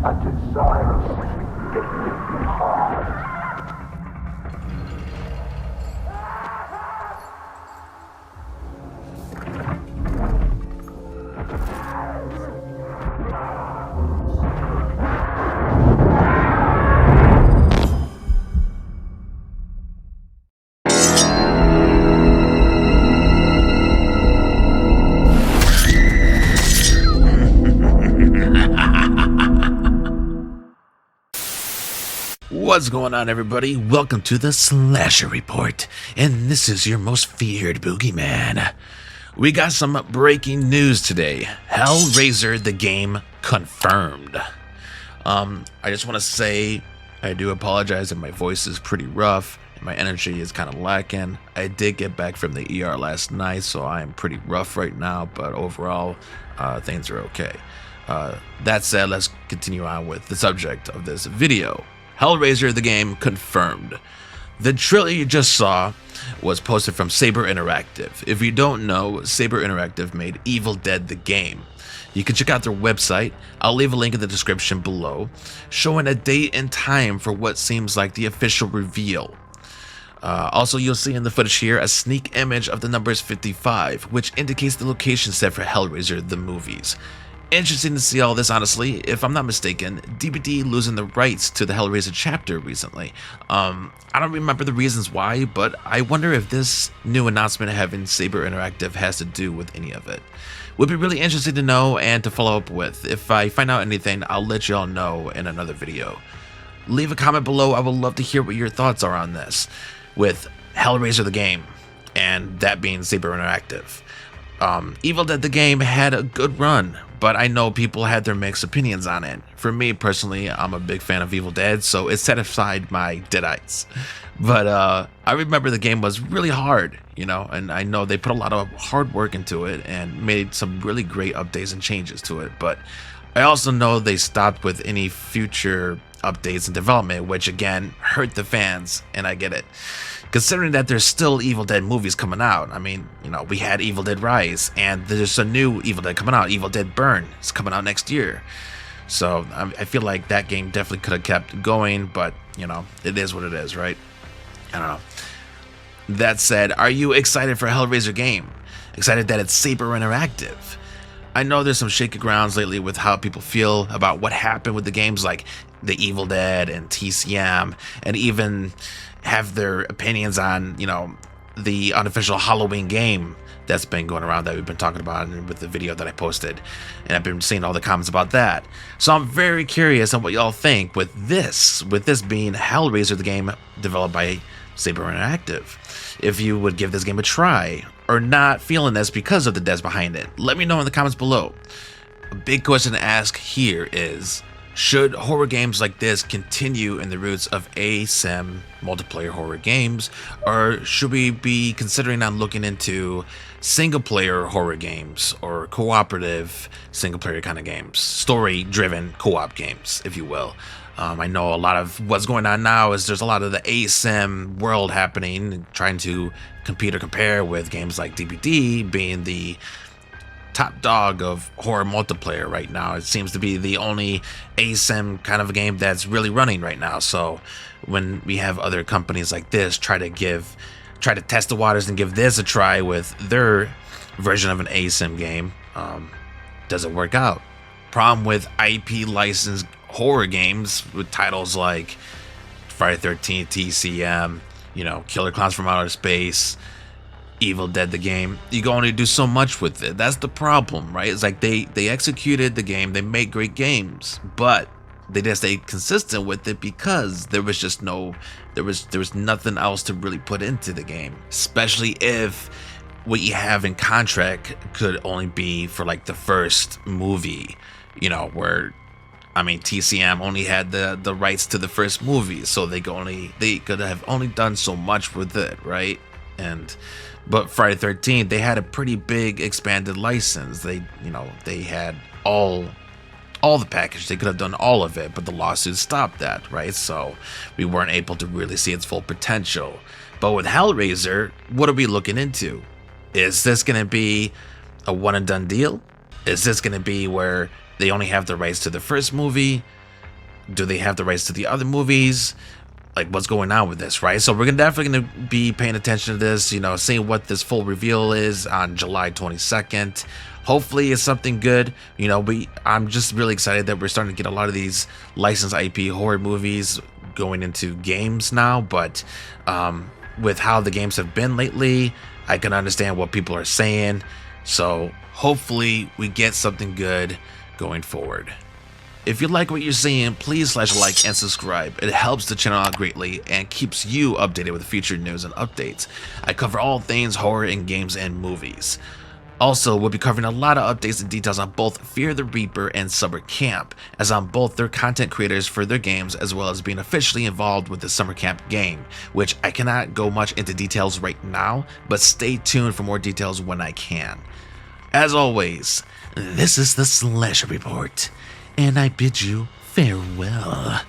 a desire vindictive heart. What's going on, everybody? Welcome to the Slasher Report, and this is your most feared boogeyman. We got some breaking news today. Hellraiser the game confirmed. I just want to say I do apologize if my voice is pretty rough and my energy is kind of lacking. I did get back from the ER last night, so I am pretty rough right now, but overall things are okay. That said, let's continue on with the subject of this video. Hellraiser the game confirmed. The trailer you just saw was posted from Saber Interactive. If you don't know, Saber Interactive made Evil Dead the game. You can check out their website. I'll leave a link in the description below, showing a date and time for what seems like the official reveal. Also, you'll see in the footage here a sneak image of the numbers 55, which indicates the location set for Hellraiser the movies. Interesting to see all this, honestly. If I'm not mistaken, DVD losing the rights to the Hellraiser chapter recently. I don't remember the reasons why, but I wonder if this new announcement having Saber Interactive has to do with any of it. Would be really interesting to know and to follow up with. If I find out anything, I'll let y'all know in another video. Leave a comment below. I would love to hear what your thoughts are on this, with Hellraiser the game, and that being Saber Interactive. Evil Dead the game had a good run, but I know people had their mixed opinions on it. For me personally, I'm a big fan of Evil Dead, so it set aside my deadites. But I remember the game was really hard, you know, and I know they put a lot of hard work into it and made some really great updates and changes to it. But I also know they stopped with any future updates and development, which again hurt the fans, and I get it. Considering that there's still Evil Dead movies coming out. I mean, you know, we had Evil Dead Rise, and there's a new Evil Dead coming out. Evil Dead Burn is coming out next year. So I feel like that game definitely could have kept going, but, you know, it is what it is, right? I don't know. That said, are you excited for a Hellraiser game? Excited that it's Saber Interactive? I know there's some shaky grounds lately with how people feel about what happened with the games like the Evil Dead and TCM, and even have their opinions on, you know, the unofficial Halloween game that's been going around that we've been talking about with the video that I posted, and I've been seeing all the comments about that. So I'm very curious on what y'all think with this being Hellraiser the game developed by Saber Interactive. If you would give this game a try or not feeling this because of the devs behind it, let me know in the comments below. A big question to ask here is, should horror games like this continue in the roots of ASIM multiplayer horror games, or should we be considering on looking into single-player horror games or cooperative single-player kind of games, story-driven co-op games, if you will? I know a lot of what's going on now is there's a lot of the ASIM world happening, trying to compete or compare with games like DBD being the top dog of horror multiplayer right now. It seems to be the only ASIM kind of a game that's really running right now. So when we have other companies like this try to test the waters and give this a try with their version of an ASIM game, doesn't work out. Problem with IP licensed horror games with titles like Friday 13th, TCM, you know, Killer Clowns from Outer Space, Evil Dead the game, you can only do so much with it. That's the problem, right? It's like they executed the game, they made great games, but they didn't stay consistent with it because there was just there was nothing else to really put into the game, especially if what you have in contract could only be for like the first movie, you know, where, I mean, TCM only had the rights to the first movie, so they could have only done so much with it, right? But Friday 13th, they had a pretty big expanded license. They had all the package. They could have done all of it, but the lawsuit stopped that, right? So we weren't able to really see its full potential. But with Hellraiser, what are we looking into? Is this going to be a one and done deal? Is this going to be where they only have the rights to the first movie? Do they have the rights to the other movies? Like, what's going on with this, right? So we're definitely going to be paying attention to this, seeing what this full reveal is on July 22nd. Hopefully it's something good. I'm just really excited that we're starting to get a lot of these licensed IP horror movies going into games now. But with how the games have been lately, I can understand what people are saying. So hopefully we get something good going forward. If you like what you're seeing, please slash like and subscribe. It helps the channel out greatly and keeps you updated with future news and updates. I cover all things horror in games and movies. Also, we'll be covering a lot of updates and details on both Fear the Reaper and Summer Camp, as I'm both their content creators for their games as well as being officially involved with the Summer Camp game, which I cannot go much into details right now, but stay tuned for more details when I can. As always, this is the Slasher Report, and I bid you farewell.